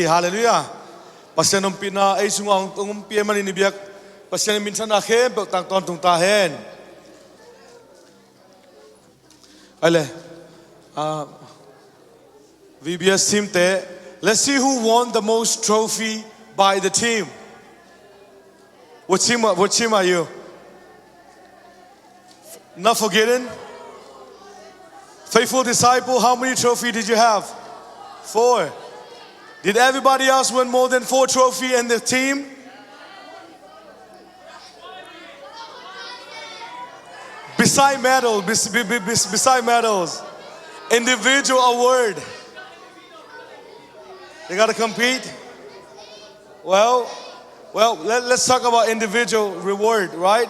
Hallelujah. Pasyan ng pina ay sungang tungong piyaman inibiyak. Pasyan ng minsan akhir tang ton tung tahen. Ale, VBS team te. Let's see who won the most trophy by the team. What team are you? Not forgetting. Faithful disciple, how many trophies did you have? 4. Did everybody else win more than 4 trophies in the team? Beside medals, individual award. They got to compete. Well, let's talk about individual reward, right?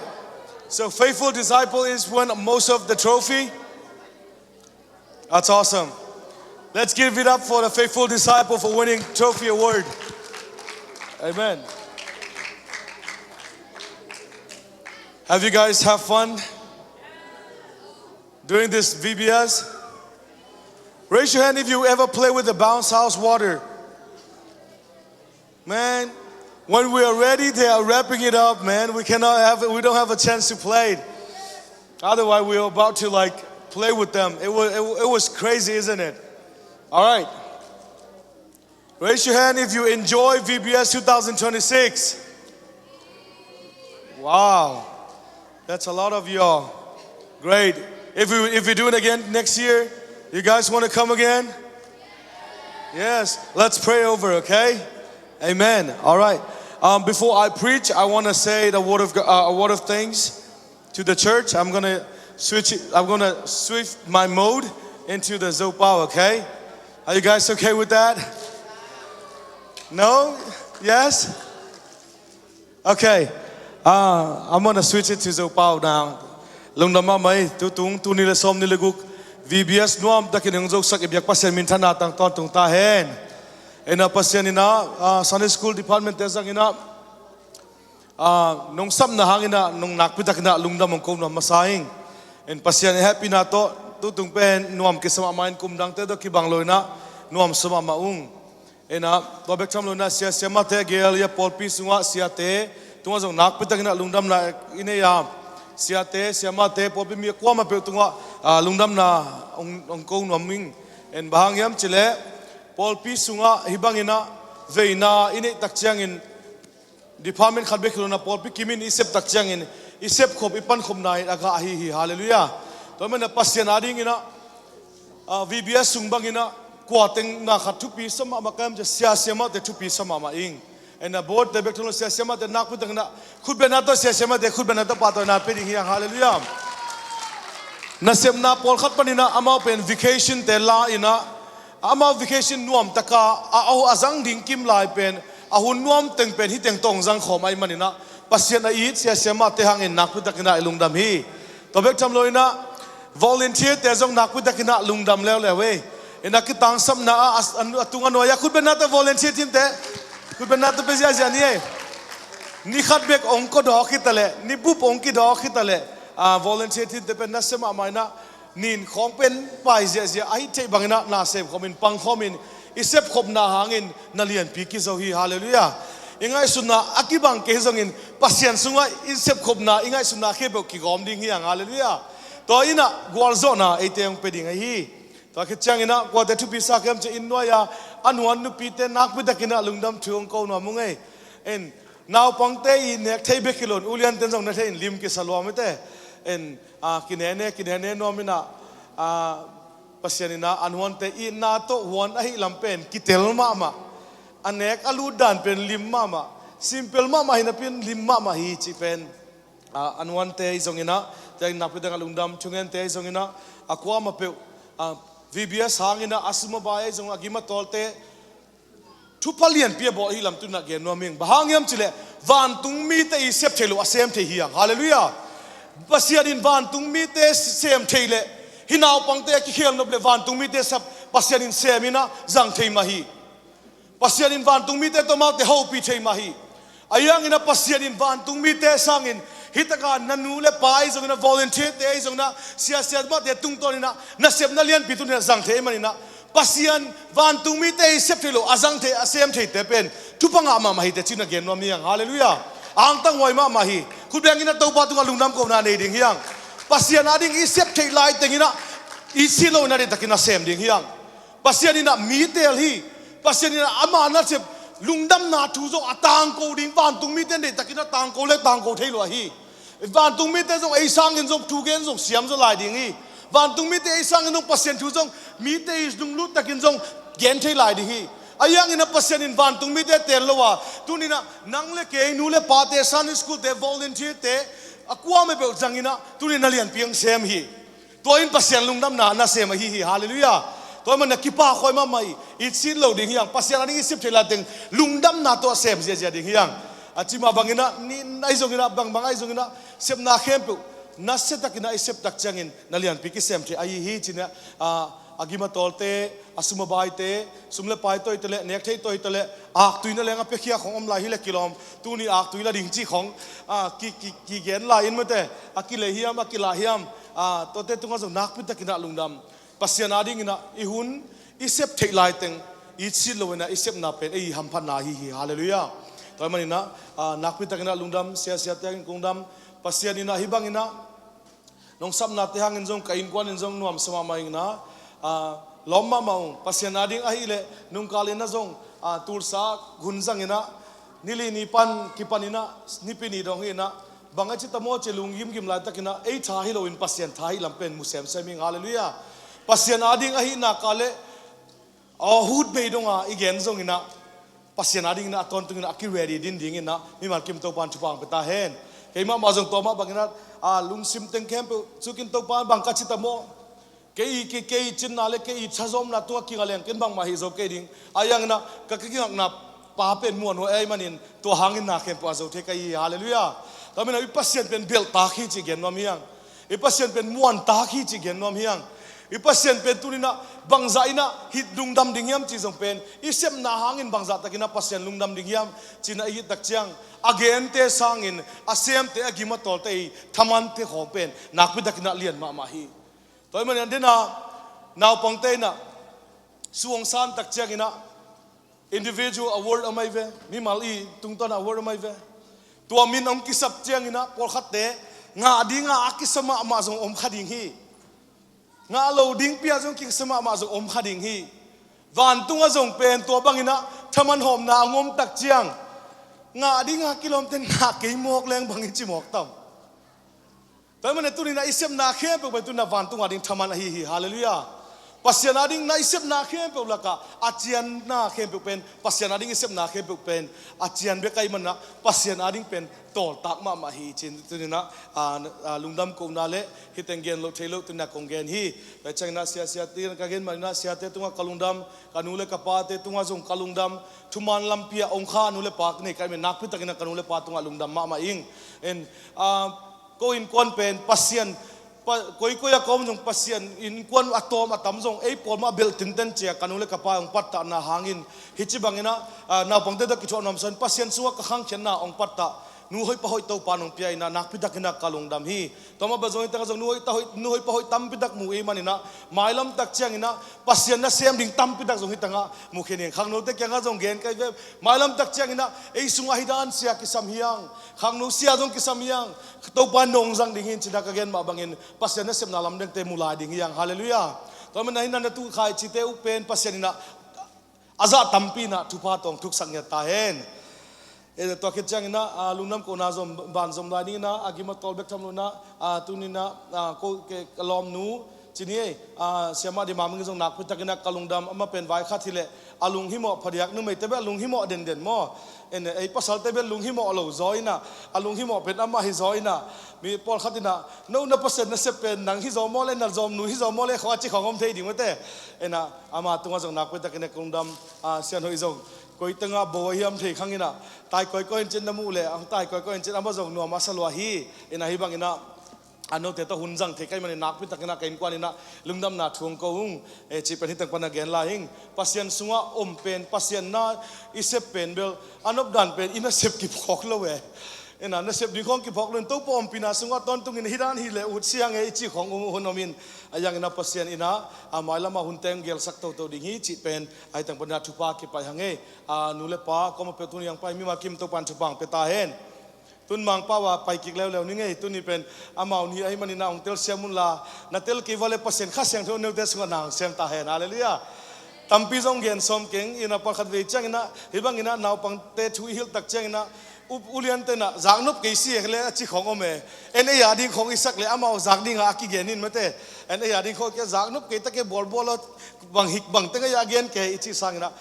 So faithful disciple is won most of the trophy. That's awesome. Let's give it up for the faithful disciple for winning trophy award. Amen. Have you guys have fun during this VBS? Raise your hand if you ever play with the bounce house water. Man, when we are ready, they are wrapping it up, man. We don't have a chance to play it. Otherwise, we are about to play with them. It was crazy, isn't it? All right. Raise your hand if you enjoy VBS 2026. Wow. That's a lot of y'all. Great. If we do it again next year, you guys want to come again? Yes. Let's pray over, okay? Amen. All right. Before I preach, I want to say a word of thanks to the church. I'm going to switch my mode into the Zopao, okay? Are you guys okay with that? No? Yes? Okay. I'm going to switch it to Zopao now. Lungdama mai tutung tunila som nilaguk VBS nuam takinung zok sak ibyak pasyan mintan natang ton tung tahen. Ena pasyan ina Sunday school department tezang ina nung sam na hangina nung nakpitak na lungdam ko na masahing. En pasyan happy na to tutung pen nuam kisama main kumdang te do kibang loina nuam sama maung. Ena tobek cham loina sia mate gel ya polpi sunga sia te tunga zong nakpitak na lungdam na ineya sia mate polpi mi kwama pe tunga lungdam na ongko nuaming. En bahangyam chile polpi sunga hibangina veina ine takchiangin department khalbeklo na polpi kimin isep takchiangin isep khop ipan khom nai aga hi hallelujah to mena pasyan ading ina VBS sungbangina kwateng na khathupi sama makam je sia ma te thupi sama ma ing and the board the beklo sia ma te nakputang na khutbena to sia ma te khutbena to pato na pe ding hallelujah nasem na pol khat panina ama pen vacation te la ina ama vacation nuam taka au azang ding kim lai pen ahun nuam teng pen hi teng tong jang khom ai manina pasien a it sia ma te hangin nakputakina lungdam hi tobek cham loina volunteer te jong nakputakina lungdam lewe ina ki tang sam na atunga no ya khut ben na ta volunteer team te khut ben na ta pe ja ni e ni khat bek ong ko do khitale ni bu pong ki do khitale volunteer team te pen na sema maina nin khong pen pai je ai te bangina na se khomin pang khomin isep khop na hangin nalian pi ki zo hi hallelujah ingai sunna akibang ke zongin pasien sunga isep khop na ingai sunna khebo ki gom ding hi hallelujah to ina gwal zona eteng peding hi to ke changina ko te thu pi sa kem che innoya anuan nu pi te nak pi dakina lungdam thuong ko no mungai en naw pangte i nek thei be kilon ulian ten jong na thein lim ki salwa te en kinene no mina pasianina anuan te i na to wan ahi lampen kitel ma anek aludan pen lim ma simple ma hina pen lim ma hi chi pen anuan te zongina te napidang alungdam chungen te zongina akwa ma pe VBS hangina asuma bae zong agima tolte thupalian pia bo hi lam tuna ge no ming bahangyam chile van tungmi te i sep thelu asem the hi hallelujah pasianin van tungmi te sem theile hinaw pangte ki khel noble van tungmi te sap pasianin semina jang thei mahi pasianin van tungmi te to ma te ho pi thei mahi ayang ina pasianin van tungmi te sangin hitaka nanule pai zongna volunteer te zongna sia ba te tung to ni na sep na lian pitun jang thei mani na pasian van tung mi te sep thelo azang the asem the te pen tupanga ma hi te chin again no mi yang hallelujah ang tang wai ma hi khu bang ina to pa tu lungnam ko na nei ding hiang pasian ading I sep the lai tengina I silo na ri takina sem ding hiang pasian ina mi tel hi pasian ina ama na sep lungdam na thu zo atang ko ding van tung mi ten de takina tang ko le tang ko thei lo hi van tung mi te zo ei sang in zo tu gen zo siam zo lai ding hi van tung mi te ei sang in pasien thu zo mi te is dung lut takin zo gen thei lai ding hi ayang ina pasien in van tung mi te tel lo wa tu ni na nang le ke nu le pa te san school te volunteer te akwa me be jangina tu ni na lian piang sem hi to in pasien lungdam na sem hi hallelujah to man kipa khoi ma mai I sin lo ding hiang pasien ani sip thela teng lungdam na to sem je ding hiang achima bangina ni nai zongina bangai zongina sep na khem pu na se takina I sep tak changin nalian piki sem the ai hi china agima tolte asuma bai te sumle pai toi tele nek thei toi tele ak tuina lenga pekhia khong om lai hi le kilom tu ni ak tuila ding chi khong ki gen la in mate akile hiam akila hiam to te tunga zo nak pi takina lungdam pasian ading ina ihun I sep thei lai teng I chil lo na I sep na pen ei ham phan na hi hallelujah toy manina nak pi takina lungdam sia teng kungdam pasian ina hibang ina nong sam na te hangin jong kain kwan in jong nuam sama mai na lomma maung pasian ading ahile nung kalena jong tursa gunjang ina nili nipan kipanina nipini dong ina bangachi tamo chelung gim la takina ei tha hi lo in pasian tha hi lampen musem seming hallelujah pasian ading ahi na kale hud be donga igen jong ina pasian ading na ton tungina aki ready din ding ina mi mal kim to pan chupang peta hen keima ma jong toma bangina lung sim teng kem chukin to pan bang kachi tamo kei chin na le kei chazom na to ki galeng ken bang ma hi zo ke ding ayang na ka ki na pa pen muan ho ai manin to hangin na kem pa zo the kai hallelujah tamina I pasien pen bel ta khi chi gen nom hiang I pasien pen muan ta khi chi gen nom hiang I pasien pen tunina bangza ina hit dungdam ding yam chi jong pen I sem na hangin bangza takina pasien lungdam ding yam china I tak chiang again te sangin asem te agima tol te thaman te ho pen nak pi takina lian ma hi toy man andena now pangte na suong san tak chiang ina individual award amai ve mi mal I tungton award amai ve tua min om kisap chiang ina por khat te nga dinga akisama ma jong om khading hi nga lo ding pia jong kisama ma jong om khading hi van tunga jong pen to bangina thaman hom na ngom tak chiang nga dinga kilom ten na ke mok leng bangin chi mok tam toy man tu ni na isem na khem pe tu na van tunga ding thaman hi hallelujah pasian ading na isep na khem pe laka achian na khem pe pen pasian ading isep na khem pe pen achian be kai man na pasian ading pen tol tak ma hi chin tu ni na lungdam ko na le hitengen lo thelo tu na kongen hi pe changna sia tin ka gen man na sia te tunga kalungdam kanule kapate tunga jong kalungdam thuman lampia ongkha nule pak nei kai me nak pi takina kanule pa tunga lungdam ma ing en ko in kon pen pasian koi ya kom jong pasian in kwan atom atam jong ei pol ma bel tin ten che kanule kapa ong patta na hangin hichi bangina na pangte da kicho nom san pasian suwa ka khang chen na ong patta nu hoi pa hoi to panong pia ina nak pidak na kalungdam hi toma bazoi ta jong nu hoi pa hoi tam pidak mu e manina mailam tak chiang ina pasian na sem ding tam pidak jong hitanga mu kheneng khang no te kyanga jong gen kai ve mailam tak chiang ina ei sunga hidan sia ki sam hiang khang no sia jong ki sam hiang to pan nong jang ding hin chida ka gen ma bangin pasian na sem na lam deng te mulai ding hiang hallelujah toma na hinan na tu khai chite upen pasian ina aza tampi na thupa tong thuk sang ya ta hen to ke chang na lunam ko na zom ban zom la ni na agima tolbek tham na tunina ko ke kalom nu chini siama di maming jong nak putakina kalungdam ama pen vai kha thile alung himo phadiak nu mai tebe alung himo den mo en ei pasal tebe lung himo lo zoina alung himo pen ama hi zoina mi pol khatina no na pasen na sepen nang hi zomo le na zom nu hi zomo le khawa chi khongom thei ding mate ena ama tunga jong nak putakina kalungdam sian hoi jong koi tanga bohiam thei khangina tai koi chen namu le ang tai koi chen ama jong no masalwa hi ena hi bangina ano te to hunjang the kai mani nak pi takina kain kwanina lungdam na thung ko ung chi pen hitang pana gen la hing pasien sunga pen pasien na isep pen bel anop dan pen ina sep ki phok lo we ena na sep ding khong ki phok lun to pom pina sunga ton tung in hiran hi le ut siang e chi khong honomin ayang na pasien ina amailama hunteng gel sak to ding hi chi pen ai tang pana thupa ki pai hange nule pa kom pe tun yang pai mi ma kim to pan thupang pe ta hen tun mang pa wa pai ki lew ni nge tun ni pen amau ni ai manina ong tel siamun la na tel ki vale pasien kha siang tho ne te sunga nang sem ta hen hallelujah tampi zong gen som keng ina pa khat ve chang ina hibang ina naw pang te thui hil tak chang ina ulian te na zangnop ke si ekle chi khong ome en e yading khong isak le amao zagding a ki genin mate en e yading kho ke zangnop ke ta ke bol bang hik bang te ya gen ke ichi sangna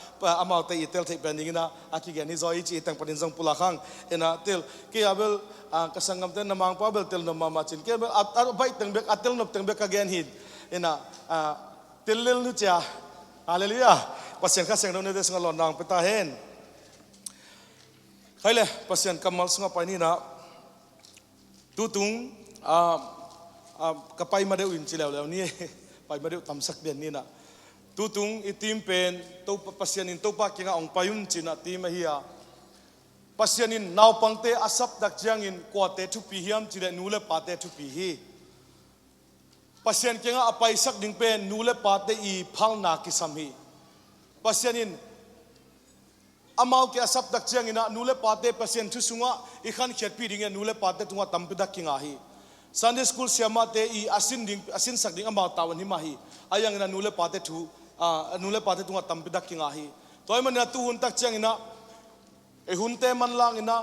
amao te itel te pending na a ki geni zo ichi tang panin jong pula khang ena tel ke abel kasangam te namang pa bel tel no mama chin ke ar bai tang bek atel nop tang bek again hit ena tel lel nu cha hallelujah pasien kha seng no ne des ngalon nang peta hen Haile pasien kamal sunga pani na tutung kapai madeu in chilaw law ni pai madeu tamsak den ni na tutung itim pen to pasien in to pa kinga ong payun china ti ma hiya pasien in naw pangte asap dak chiang in kwate thu pi hiam chile nule pate thu pi hi pasien kinga apai sak ding pen nule pate I phal na ki sam hi pasien in amau ke asap dak chiang ina nule pate pasien thu sunga I khan khet pi ringe nule pate tunga tampidak kinga hi Sunday school siama te I asin sak ding amau tawan hi ma hi ayang ina nule pate thu nule pate tunga tampidak kinga hi toy man na tu hun tak chiang ina e hun te man lang ina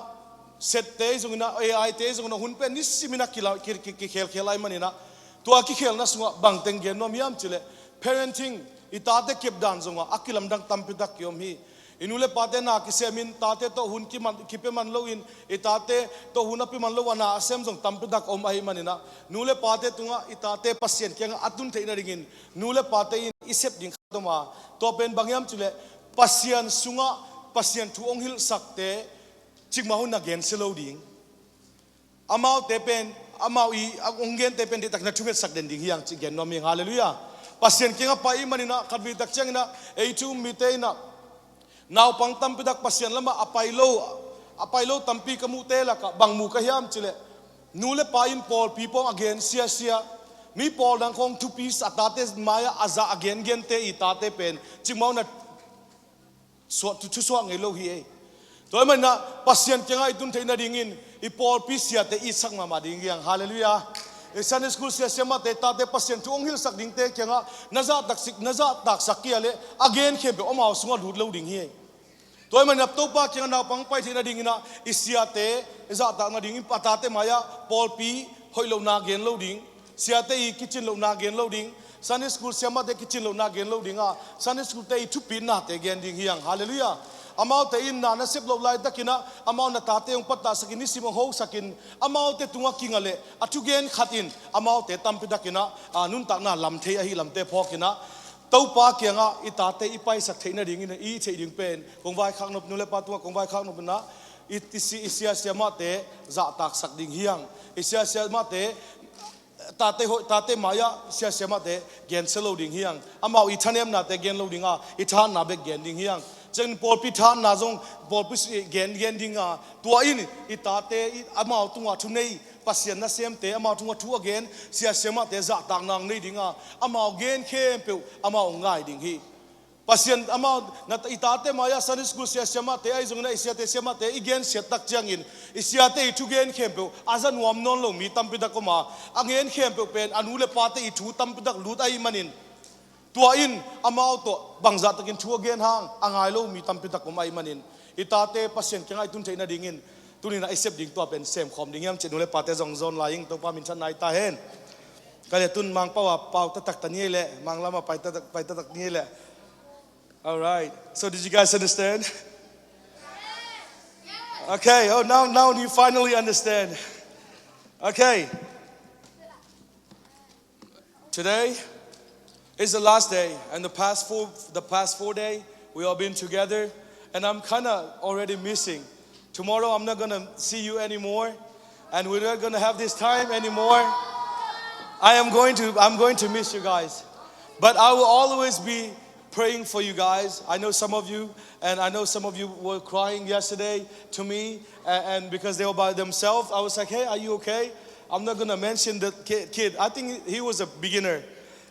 set te jung ina ai te jung na hun pe nisimina kila ki khel ai man ina to ki khel na sunga bang teng gen no miam chile parenting itate kep dan zonga akilam dang tampidak kyom hi inule pate na kisemin tate to hun ki man kipe man lo in itate to hunapi man lo wana asem jong tampidak om ai manina nule pate tunga itate pasien kyang atun theina ringin nule pate in isep ding khatoma to pen bangyam chule pasien sunga pasien thu onghil sakte chigma hun again selo ding amau te pen amau I ongen te pen de tak na thumet sak den ding hiang chi gen no mi hallelujah pasien kinga pa I manina khabi tak changna ei chu mi te na Now pang tampidak pasien lama apailo tampi kamu tela ka bangmu kahiam chile nule pain Paul people again sia mi Paul dang kong 2 piece atate maya aza again gen te itate pen chimau na so tu so ngelo hi e toy man na pasien kenga itun theina dingin I Paul piece sia te I sak mama ding yang hallelujah Sunday school sia sema te tate pasien tu onghil sak ding te kenga naza tak sakiale again khebe omau sunga lut lo ding hi toy man nap to pa kinga na pang pai thina ding ina isiate za ta na ding patate maya Paul pi hoilo na gen lo ding siate I kitchen lo na gen lo ding Sunday school sema te kitchen lo na gen lo ding a Sunday school te thu pin na te gen ding hiang hallelujah amau te in na sep lo lai takina amau na tate ong patta sakin ni simong ho sakin amau te tunga kingale atu gen khatin amau te tampidakina nun tak na lam the hi lam te phokina tau pa kianga itate ipai sak theina ring in I thei ding pen kongwai khak nop nule pa tunga kongwai khak nop na itisi isia siama te za tak sak ding hiang isia siama te tate maya sia siama te gen selo ding hiang amau I thanem na te gen lo ding a I than na be gen ding hiang chen Paul pi than na jong Paul pi gen ding a tua in itate amau tunga thunei pasien na sem te amau tunga thu again sia sema te za tak nang nei dinga amau gen khem pe amau ngai ding hi pasien amau na itate maya Sunday school sia sema te ai jong na isia te sema te igen set tak changin isia te thu gen khem pe azan wam non lo mi tampidak ko ma angen khem pe pen anule pate I thu tampidak lut ai manin tua in amau to bangza takin thu again hang angai lo mi tampidak ko mai manin itate pasien kengai tun theina dingin tunina isep ding to pen sem khom ding yam chenule pate jong zon lying to pa min chan nai ta hen kale tun mang pawa pau ta tak tani le mang lama pai ta tak ni le all right so did you guys understand okay oh now you finally understand okay today is the last day and the past 4 days we all been together and I'm kind of already missing. Tomorrow I'm not going to see you anymore and we're not going to have this time anymore. I'm going to miss you guys. But I will always be praying for you guys. I know some of you, and I know some of you were crying yesterday to me, and because they were by themselves, I was like, hey, are you okay? I'm not going to mention the kid. I think he was a beginner.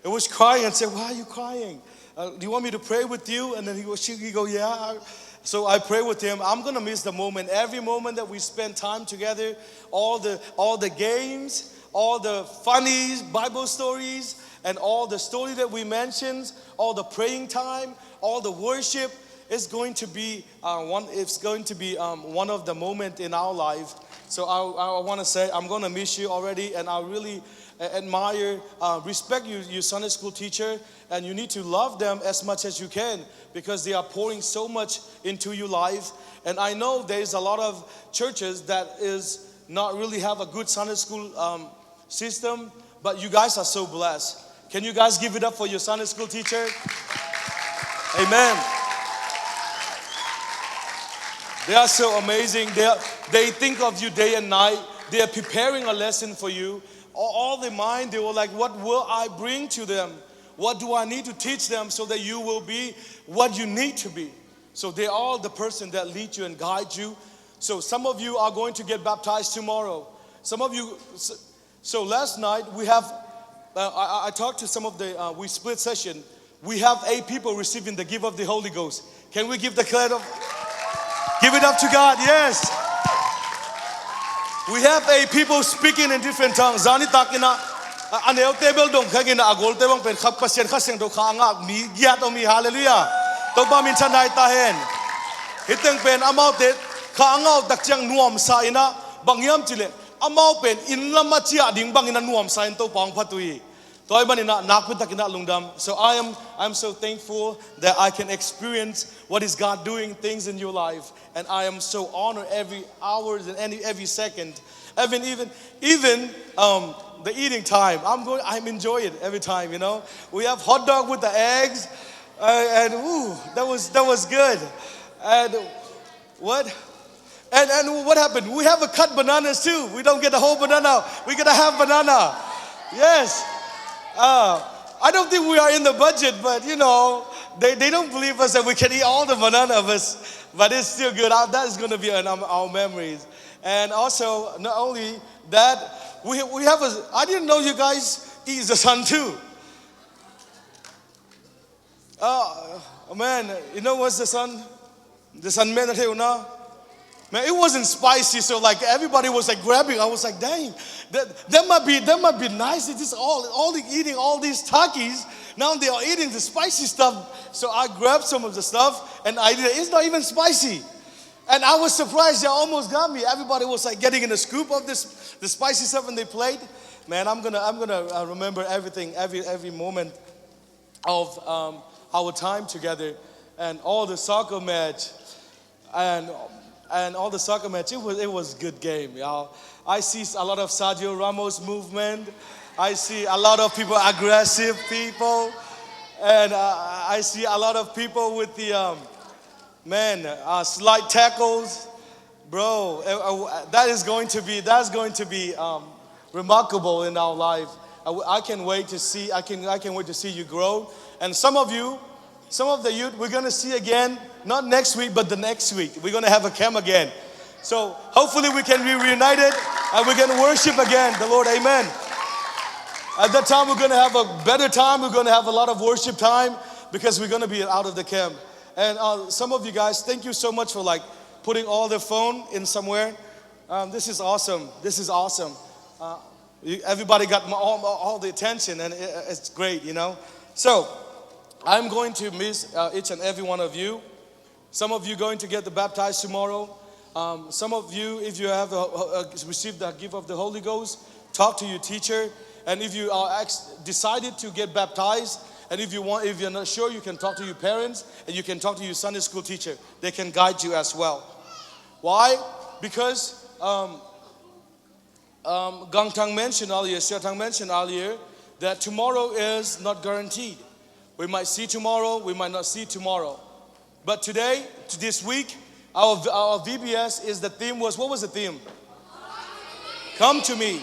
He was crying and said, why are you crying? Do you want me to pray with you? And then he go, yeah. So I pray with him. I'm going to miss the moment. Every moment that we spend time together, all the games, all the funny Bible stories, and all the story that we mentioned, all the praying time, all the worship, is going to be one of the moments in our life. So I want to say I'm going to miss you already, and I really admire, respect you Sunday school teacher, and you need to love them as much as you can because they are pouring so much into your life. And I know there's a lot of churches that is not really have a good Sunday school system, but you guys are so blessed. Can you guys give it up for your Sunday school teacher? Amen. They are so amazing. They think of you day and night. They are preparing a lesson for you. All the mind, they were like, what will I bring to them? What do I need to teach them so that you will be what you need to be? So they are the person that lead you and guide you. So some of you are going to get baptized tomorrow. Some of you, so last night we have, I talked to some of the, we split session. We have 8 people receiving the gift of the Holy Ghost. Can we give the credit of, give it up to God, yes. We have 8 people speaking in different tongues. Zani takina, anel table dong kagina agol tebang pen khap pasien khaseng do khanga mi giat o mi hallelujah. To ba min chanai tahen. Hiteng pen amau te khangau dakchang nuam sa ina bangyam chile. Amau pen inlama chia ding bangina nuam sa in to pang phatui. Toy banina nakputakina lungdam. So I'm so thankful that I can experience what is God doing things in your life, and I am so honored every hour and every second, even the eating time. I'm enjoying it every time. You know, we have hot dog with the eggs, and ooh, that was good. And what? And what happened? We have a cut bananas too. We don't get the whole banana. We get a half banana. Yes. I don't think we are in the budget, but you know, they don't believe us that we can eat all the banana of us, but it's still good. That is going to be in our memories. And also, not only that, we have I didn't know you guys eat the sun too. Man, you know what's the sun? The sun man man, it wasn't spicy, so like everybody was like grabbing. I was like, dang, that might be nice. It is all eating all these Takis. Now they are eating the spicy stuff. So I grabbed some of the stuff and I did it. It's not even spicy. And I was surprised. They almost got me. Everybody was like getting in a scoop of the spicy stuff in their plate. Man, I'm gonna remember everything, every moment of our time together, and all the soccer match, and all the soccer match. It was a good game, y'all. I see a lot of Sergio Ramos movement. I see a lot of people, aggressive people, and I see a lot of people with the slight tackles, bro. That's going to be remarkable in our life. I can't wait to see. I can't wait to see you grow. And some of the youth, we're gonna see again, not next week, but the next week. We're gonna have a camp again. So hopefully we can be reunited and we can worship again the Lord. Amen. At that time, we're gonna have a better time. We're gonna have a lot of worship time because we're gonna be out of the camp. And some of you guys, thank you so much for like putting all the phone in somewhere. This is awesome. This is awesome. Everybody got all the attention, and it's great, you know. So I'm going to miss each and every one of you. Some of you going to get baptized tomorrow. Some of you, if you have received the gift of the Holy Ghost, talk to your teacher. And if you are decided to get baptized, and if you're not sure, you can talk to your parents, and you can talk to your Sunday school teacher. They can guide you as well. Why? Because Gang Tang mentioned earlier, Sia Tang mentioned earlier, that tomorrow is not guaranteed. We might see tomorrow, we might not see tomorrow. But today, this week, our VBS is the theme what was the theme? Come to me.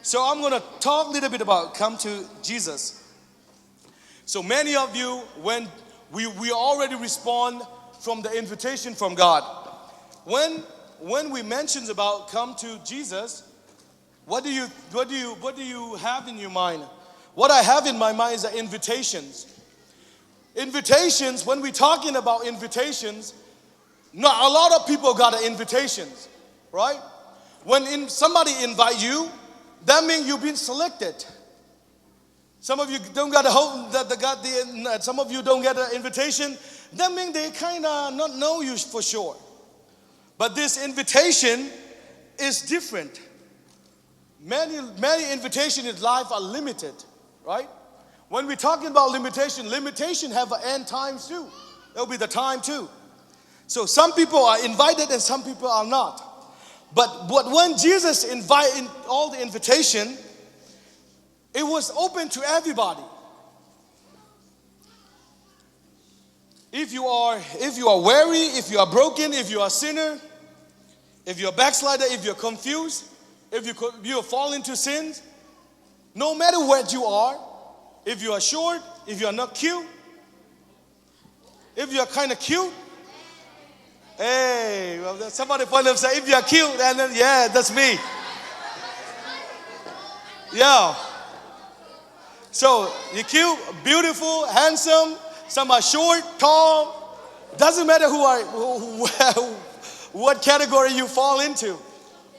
So I'm going to talk a little bit about come to Jesus. So many of you, when we already respond from the invitation from God. When we mentions about come to Jesus, what do you have in your mind? What I have in my mind is the invitations. Invitations, when we're talking about invitations, not a lot of people got invitations, right? When somebody invite you, that means you've been selected. Some of you don't got a hope that some of you don't get an invitation. That means they kind of not know you for sure. But this invitation is different. Many invitations in life are limited, right? When we're talking about limitation have an end time too. There'll be the time too. So some people are invited and some people are not. But when Jesus invited all the invitation, it was open to everybody. If you are weary, if you are broken, if you are a sinner, if you're a backslider, if you're confused, if you fall into sins, no matter what you are, if you are short, if you are not cute, if you are kind of cute, hey, well, somebody point and say, if you are cute, and then, yeah, that's me. Yeah. So you're cute, beautiful, handsome. Some are short, tall. Doesn't matter what category you fall into.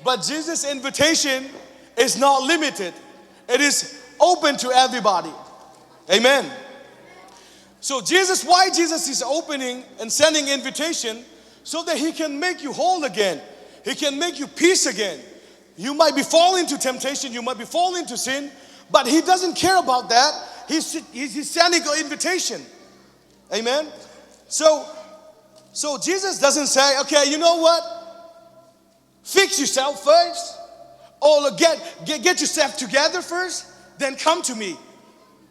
But Jesus' invitation is not limited. It is open to everybody. Amen. So why Jesus is opening and sending invitation? So that he can make you whole again. He can make you peace again. You might be falling into temptation. You might be falling into sin. But he doesn't care about that. He's sending an invitation. Amen. So Jesus doesn't say, okay, you know what? Fix yourself first. Or get yourself together first. Then come to me.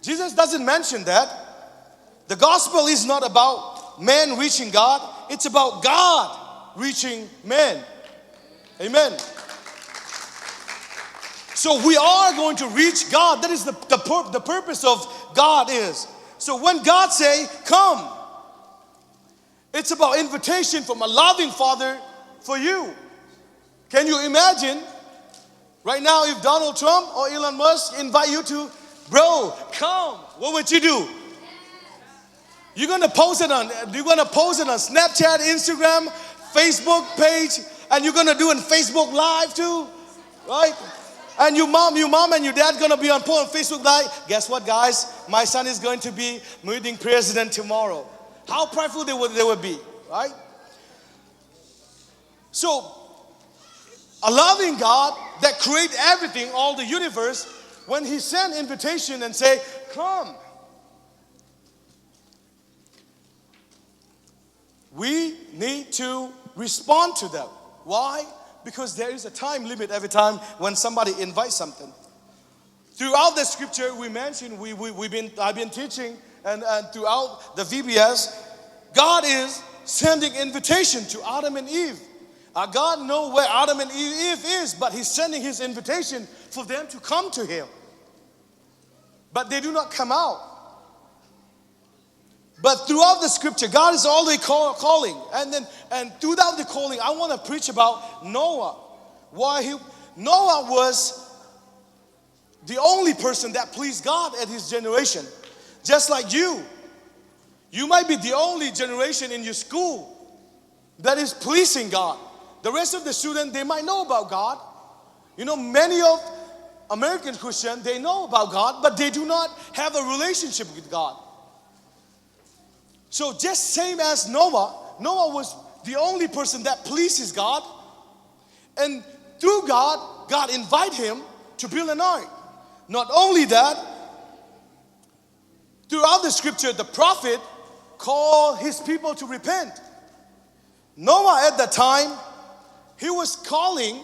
Jesus doesn't mention that. The gospel is not about man reaching God. It's about God reaching man. Amen. So we are going to reach God. That is the purpose of God is. So when God say, come, it's about invitation from a loving Father for you. Can you imagine right now if Donald Trump or Elon Musk invite you to, bro, come, what would you do? You're gonna post it on Snapchat, Instagram, Facebook page, and you're gonna do it on Facebook Live too, right? And your mom and your dad gonna be on Facebook Live. Guess what, guys? My son is going to be meeting president tomorrow. How prideful they would be, right? So, a loving God that created everything, all the universe, when he sent invitation and say, come. We need to respond to them. Why? Because there is a time limit every time when somebody invites something. Throughout the scripture we mentioned, I've been teaching, and throughout the VBS, God is sending invitation to Adam and Eve. God knows where Adam and Eve is, but he's sending his invitation for them to come to him. But they do not come out. But throughout the scripture, God is always calling. And throughout the calling, I want to preach about Noah. Noah was the only person that pleased God at his generation. Just like you. You might be the only generation in your school that is pleasing God. The rest of the students, they might know about God. You know, many of American Christians, they know about God, but they do not have a relationship with God. So just same as Noah was the only person that pleases God. And through God, God invited him to build an ark. Not only that, throughout the scripture, the prophet called his people to repent. Noah at that time, he was calling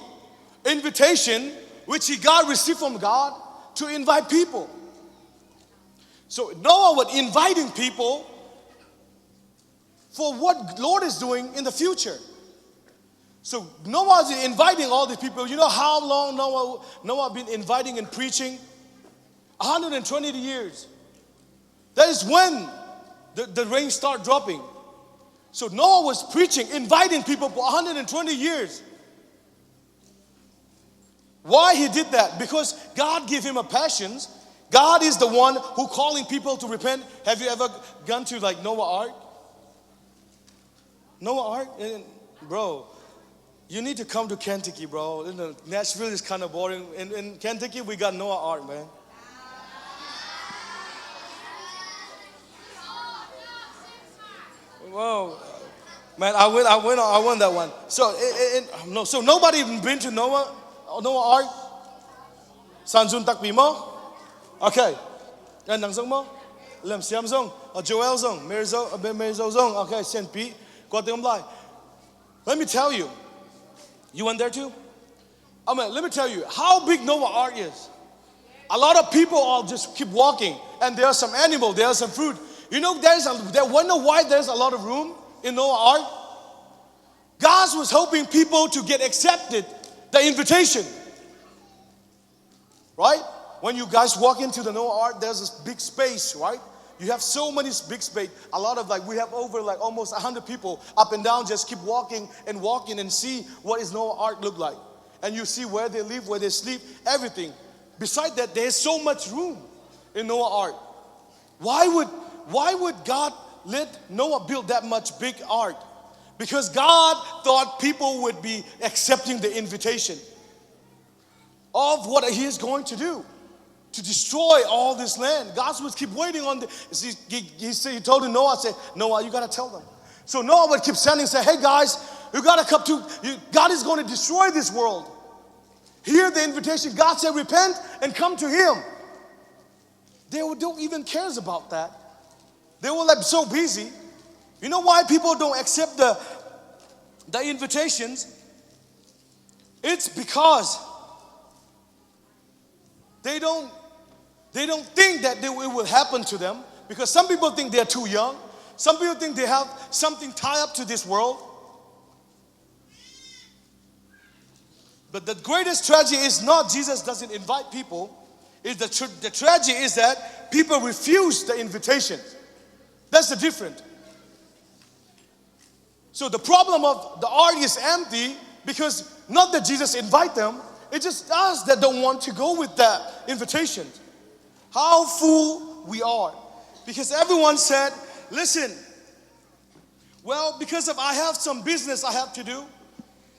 invitation, which God received from God, to invite people. So Noah was inviting people for what Lord is doing in the future. So Noah is inviting all these people. You know how long Noah been inviting and preaching? 120 years. That is when the rain started dropping. So Noah was preaching, inviting people for 120 years. Why he did that? Because God gave him a passion. God is the one who calling people to repent. Have you ever gone to like Noah Ark? Noah Ark? Bro, you need to come to Kentucky, bro. Nashville is kind of boring. In Kentucky, we got Noah Ark, man. Whoa. Man, I won that one. So, no, so nobody even been to Noah Ark? Sanjun takpi mo? Okay. Yan nang song mo? Lem siam song, Joel song, Merzo song. Okay, Saint Pete. Let me tell you. You went there too? Let me tell you how big Noah Ark is. A lot of people all just keep walking, and there are some animals, there are some fruit. You know, wonder why there's a lot of room in Noah Ark? God was hoping people to get accepted the invitation. Right? When you guys walk into the Noah Ark, there's this big space, right? You have so many big space. A lot of we have over almost 100 people up and down, just keep walking and see what is Noah Ark look like. And you see where they live, where they sleep, everything. Besides that, there's so much room in Noah Ark. Why would God let Noah build that much big ark? Because God thought people would be accepting the invitation of what he is going to do, to destroy all this land. God would keep waiting on he told Noah, said, Noah, you got to tell them. So Noah would keep sending, say, hey guys, you got to come to, God is going to destroy this world. Hear the invitation. God said, repent and come to him. They don't even care about that. They were so busy. You know why people don't accept the invitations? It's because they don't think that it will happen to them, because some people think they're too young. Some people think they have something tied up to this world. But the greatest tragedy is not Jesus doesn't invite people. The tragedy is that people refuse the invitation. That's the difference. So the problem of the ark is empty because not that Jesus invite them, it's just us that don't want to go with that invitation. How fool we are. Because everyone said, listen, well, because I have some business I have to do,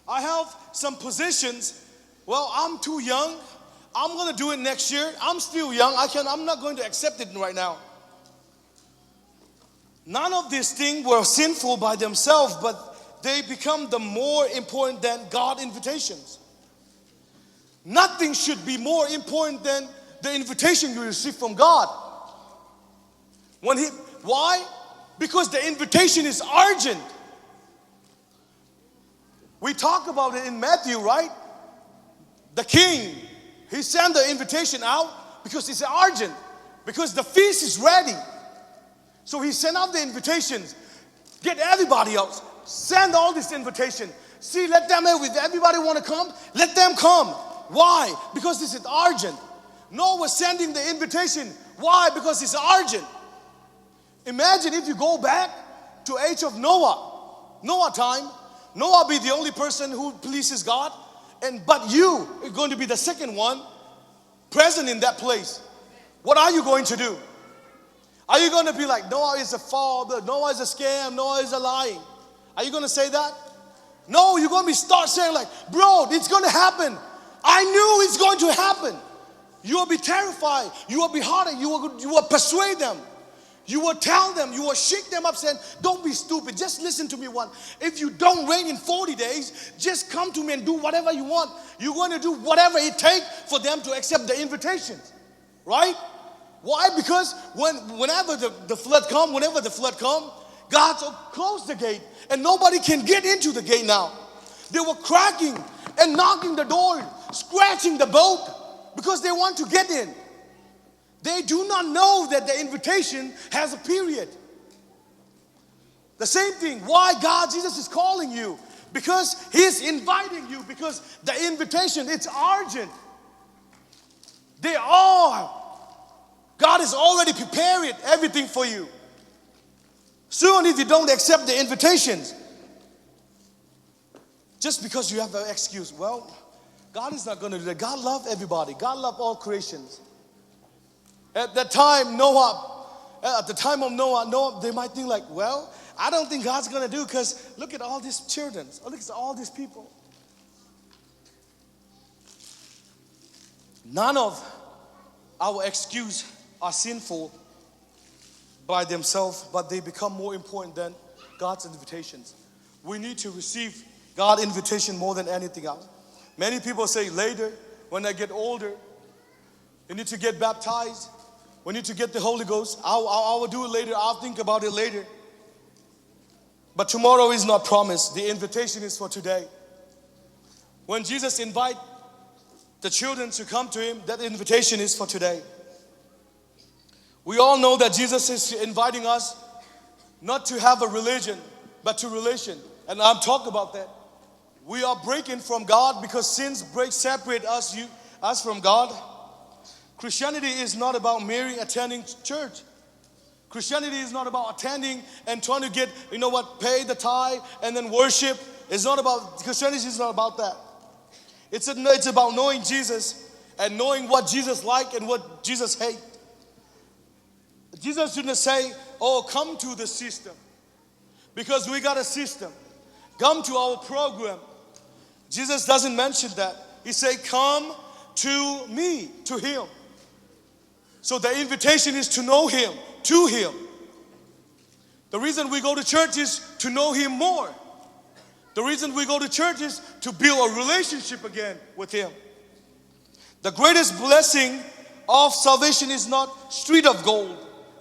I have some positions, well, I'm too young, I'm going to do it next year, I'm still young, I'm not going to accept it right now. None of these things were sinful by themselves, but they become the more important than God's invitations. Nothing should be more important than the invitation you receive from God. Why? Because the invitation is urgent. We talk about it in Matthew, right? The king, he sent the invitation out because it's urgent, because the feast is ready. So he sent out the invitations. Get everybody else. Send all this invitation. See, let them, if everybody want to come, let them come. Why? Because this is urgent. Noah was sending the invitation. Why? Because it's urgent. Imagine if you go back to age of Noah time, Noah be the only person who pleases God, but you are going to be the second one present in that place. What are you going to do? Are you going to be like, Noah is a father, Noah is a scam, Noah is a lying? Are you going to say that? No, you're going to start saying like, bro, it's going to happen. I knew it's going to happen. You will be terrified. You will be harder. You will persuade them. You will tell them. You will shake them up saying, don't be stupid. Just listen to me one. If you don't rain in 40 days, just come to me and do whatever you want. You're going to do whatever it takes for them to accept the invitations. Right? Why? Because whenever the flood come, God closed the gate and nobody can get into the gate now. They were cracking and knocking the door, scratching the boat because they want to get in. They do not know that the invitation has a period. The same thing, why Jesus is calling you? Because he's inviting you, because the invitation, it's urgent. God has already prepared everything for you. Soon if you don't accept the invitations, just because you have an excuse, well, God is not going to do that. God loves everybody. God loves all creations. At that time, at the time of Noah, they might think like, well, I don't think God's going to do, because look at all these children. Look at all these people. None of our excuses are sinful by themselves, but they become more important than God's invitations. We need to receive God's invitation more than anything else. Many people say later, when I get older, you need to get baptized. We need to get the Holy Ghost. I will do it later. I'll think about it later. But tomorrow is not promised. The invitation is for today. When Jesus invited the children to come to Him, that invitation is for today. We all know that Jesus is inviting us not to have a religion, but to relation. And I'm talking about that. We are breaking from God because sins separate us from God. Christianity is not about merely attending church. Christianity is not about attending and trying to get, pay the tithe and then worship. Christianity is not about that. It's about knowing Jesus and knowing what Jesus liked and what Jesus hated. Jesus didn't say, oh, come to the system, because we got a system. Come to our program. Jesus doesn't mention that. He said, come to me, to Him. So the invitation is to know Him, to Him. The reason we go to church is to know Him more. The reason we go to church is to build a relationship again with Him. The greatest blessing of salvation is not street of gold,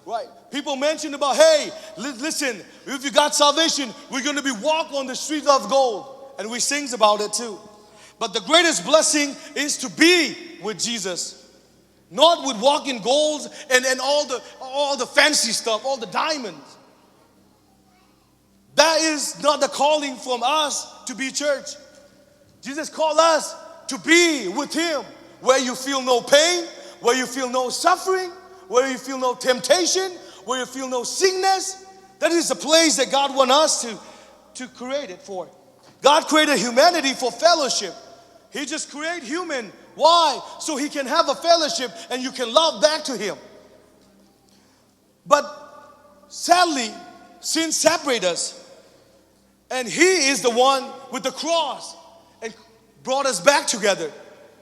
right? People mention about, hey, listen, if you got salvation, we're going to be walk on the street of gold. And we sing about it too. But the greatest blessing is to be with Jesus. Not with walking gold and all the fancy stuff, all the diamonds. That is not the calling from us to be church. Jesus called us to be with Him, where you feel no pain, where you feel no suffering, where you feel no temptation, where you feel no sickness. That is the place that God wants us to create it for. God created humanity for fellowship. He just created human. Why? So He can have a fellowship and you can love back to Him. But sadly, sin separates us. And He is the one with the cross and brought us back together.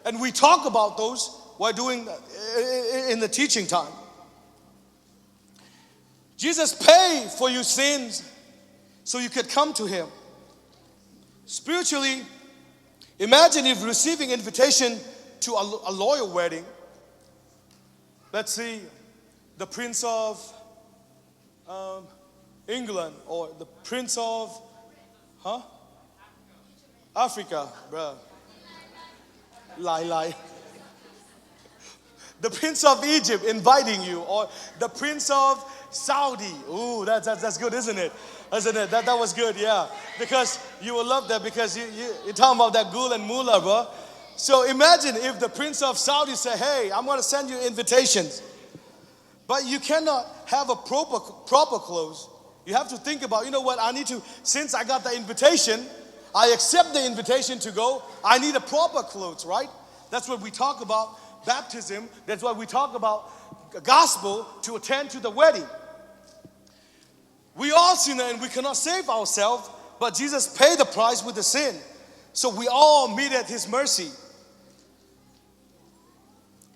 And we talk about those while doing in the teaching time. Jesus paid for your sins so you could come to Him. Spiritually, imagine if receiving invitation to a royal wedding. Let's see, the Prince of England or the Prince of Africa, bruh. Lie. The Prince of Egypt inviting you, or the Prince of Saudi. Ooh, that's good, isn't it? Isn't it? That was good, yeah. Because you will love that, because you're talking about that gul and mullah, bro. So imagine if the Prince of Saudi said, hey, I'm going to send you invitations. But you cannot have a proper clothes. You have to think about, since I got the invitation, I accept the invitation to go, I need a proper clothes, right? That's what we talk about baptism. That's why we talk about gospel, to attend to the wedding. We all sinner and we cannot save ourselves, but Jesus paid the price with the sin. So we all meet at His mercy.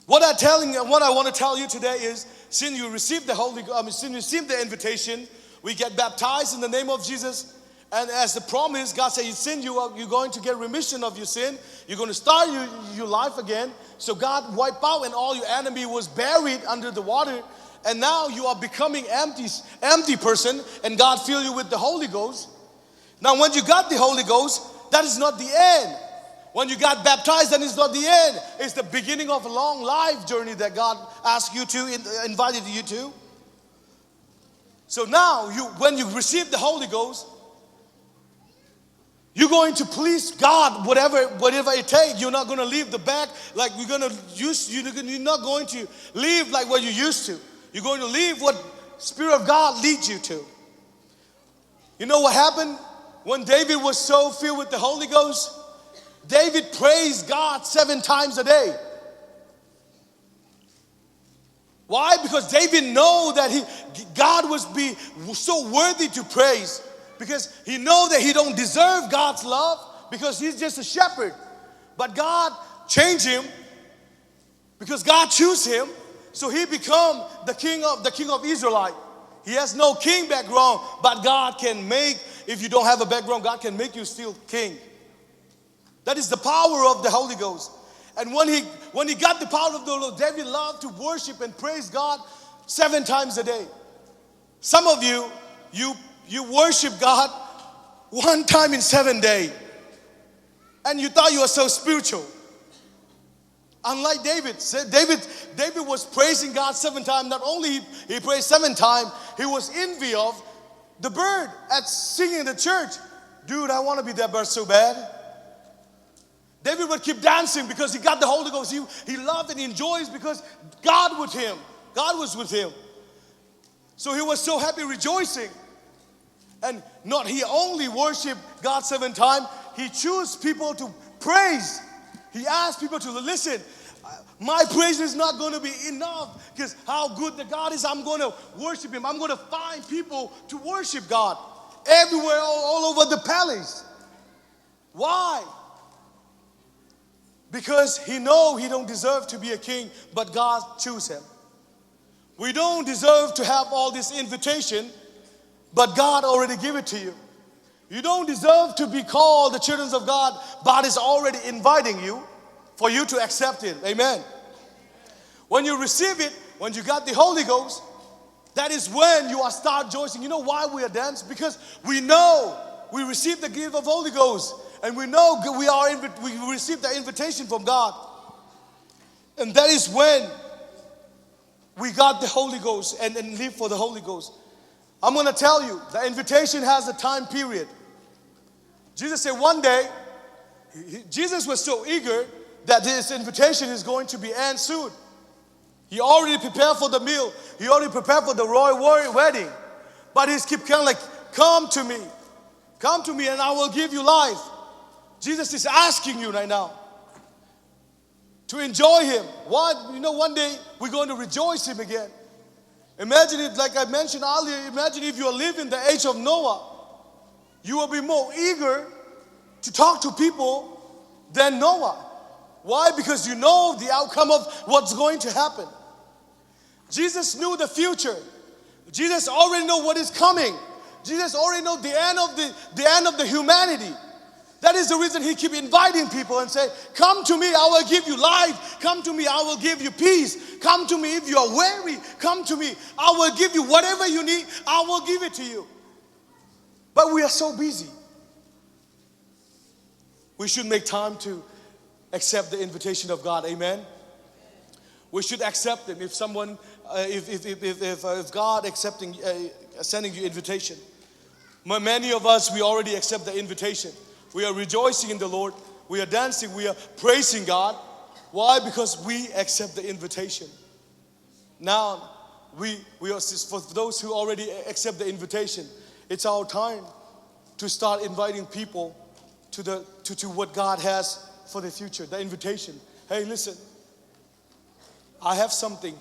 What I want to tell you today is, since you received since you received the invitation, we get baptized in the name of Jesus. And as the promise, God said, you're going to get remission of your sin. You're going to start your life again. So God wiped out, and all your enemy was buried under the water. And now you are becoming empty person, and God filled you with the Holy Ghost. Now when you got the Holy Ghost, that is not the end. When you got baptized, that is not the end. It's the beginning of a long life journey that God asked you to, invited you to. So now, when you receive the Holy Ghost, you're going to please God, whatever it takes. You're not going to leave the back like you're not going to live like what you used to. You're going to live what Spirit of God leads you to. You know what happened when David was so filled with the Holy Ghost? David praised God 7 times a day. Why? Because David knew that God was so worthy to praise. Because he know that he don't deserve God's love because he's just a shepherd. But God changed him because God chose him, so he become the king of Israelite. He has no king background, but God can make, if you don't have a background, God can make you still king. That is the power of the Holy Ghost. And when he got the power of the Lord, David loved to worship and praise God 7 times a day. Some of you worship God 1 time in 7 days. And you thought you were so spiritual. Unlike David. David was praising God 7 times. Not only he praised 7 times, he was envy of the bird at singing in the church. Dude, I want to be that bird so bad. David would keep dancing because he got the Holy Ghost. He loved and enjoys because God was with him. So he was so happy, rejoicing. And not he only worshiped God 7 times, he chose people to praise. He asked people to listen. My praise is not going to be enough because how good the God is, I'm going to worship him. I'm going to find people to worship God everywhere, all over the palace. Why? Because he know he don't deserve to be a king, but God chose him. We don't deserve to have all this invitation, but God already gave it to you. You don't deserve to be called the children of God, but is already inviting you for you to accept it. Amen. When you receive it, when you got the Holy Ghost, that is when you are start rejoicing. You know why we are dancing? Because we know we received the gift of Holy Ghost. And we know we received the invitation from God. And that is when we got the Holy Ghost and live for the Holy Ghost. I'm going to tell you, the invitation has a time period. Jesus said one day, Jesus was so eager that his invitation is going to be end soon. He already prepared for the meal. He already prepared for the royal wedding. But he kept kind of like, come to me and I will give you life. Jesus is asking you right now to enjoy him. One day we're going to rejoice him again. Imagine it, like I mentioned earlier, imagine if you are living the age of Noah. You will be more eager to talk to people than Noah. Why? Because you know the outcome of what's going to happen. Jesus knew the future. Jesus already knew what is coming. Jesus already knew the end of the humanity. That is the reason he keep inviting people and say, come to me, I will give you life. Come to me, I will give you peace. Come to me if you are weary. Come to me, I will give you whatever you need. I will give it to you. But we are so busy. We should make time to accept the invitation of God. Amen. We should accept them. If someone, if God sending you invitation, many of us, we already accept the invitation. We are rejoicing in the Lord. We are dancing. We are praising God. Why? Because we accept the invitation. Now, we are, for those who already accept the invitation, it's our time to start inviting people to what God has for the future, the invitation. Hey, listen, I have something.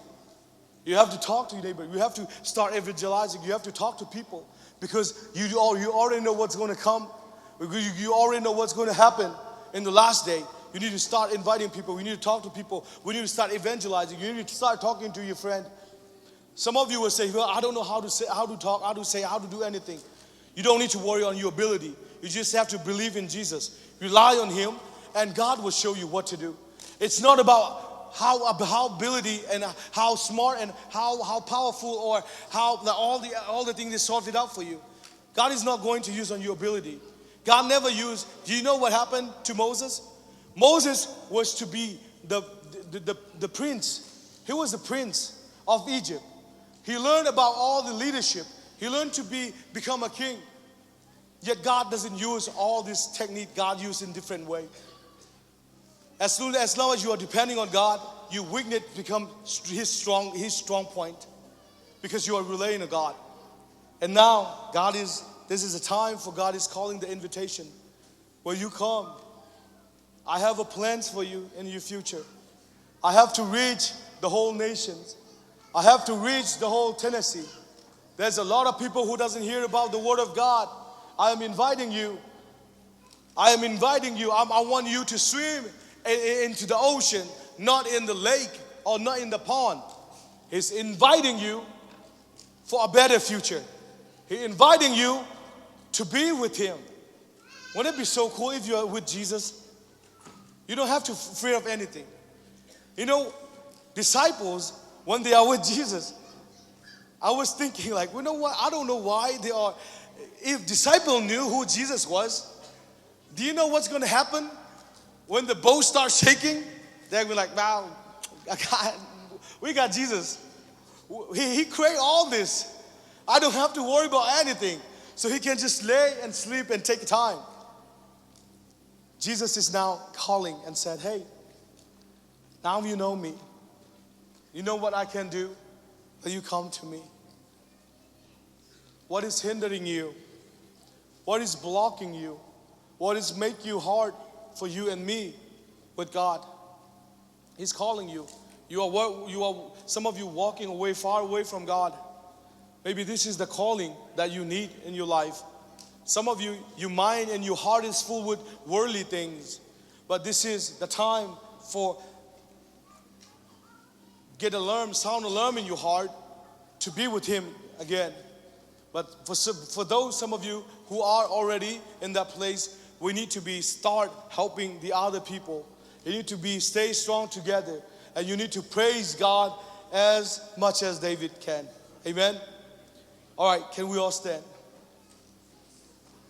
You have to talk to your neighbor. You have to start evangelizing. You have to talk to people because you already know what's going to come. You already know what's going to happen in the last day. You need to start inviting people. We need to talk to people. We need to start evangelizing. You need to start talking to your friend. Some of you will say, well, I don't know how to talk, how to do anything. You don't need to worry on your ability. You just have to believe in Jesus. Rely on him and God will show you what to do. It's not about how ability and how smart and how powerful or how all the things is sorted out for you. God is not going to use on your ability. God never used. Do you know what happened to Moses? Moses was to be the prince. He was the prince of Egypt. He learned about all the leadership. He learned to become a king. Yet God doesn't use all this technique. God used in different way. As long as you are depending on God, your weakness become his strong point, because you are relying on God. And now God is this is a time for God is calling the invitation. Will you come? I have a plans for you in your future. I have to reach the whole nations. I have to reach the whole Tennessee. There's a lot of people who doesn't hear about the Word of God. I am inviting you. I am inviting you. I want you to swim into the ocean, not in the lake or not in the pond. He's inviting you for a better future. He's inviting you to be with Him. Wouldn't it be so cool if you are with Jesus? You don't have to fear of anything. You know, disciples, when they are with Jesus, I was thinking like, you know what? I don't know why they are. If disciples knew who Jesus was, do you know what's going to happen? When the boat starts shaking, they'll be like, wow, we got Jesus. He created all this. I don't have to worry about anything. So He can just lay and sleep and take time. Jesus is now calling and said, hey, now you know me. You know what I can do? Will you come to me? What is hindering you? What is blocking you? What is making you hard for you and me with God? He's calling you. You are some of you walking away, far away from God. Maybe this is the calling that you need in your life. Some of you, your mind and your heart is full with worldly things. But this is the time for sound alarm in your heart to be with Him again. But for those, some of you who are already in that place, we need to start helping the other people. You need to stay strong together. And you need to praise God as much as David can. Amen? All right, can we all stand?